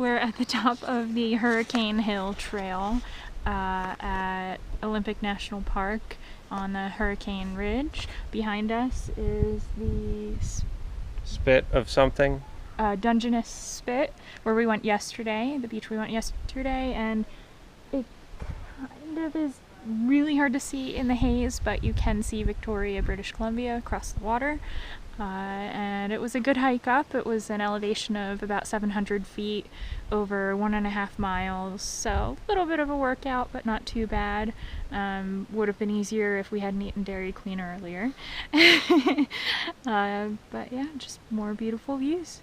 We're at the top of the Hurricane Hill Trail at Olympic National Park on the Hurricane Ridge. Behind us is the Spit of something. Dungeness Spit, where we went yesterday, the beach we went yesterday, and it kind of is really hard to see in the haze, but you can see Victoria, British Columbia across the water. And it was a good hike up. It was an elevation of about 700 feet over 1.5 miles, so a little bit of a workout, but not too bad. Would have been easier if we hadn't eaten Dairy Queen earlier. But yeah, just more beautiful views.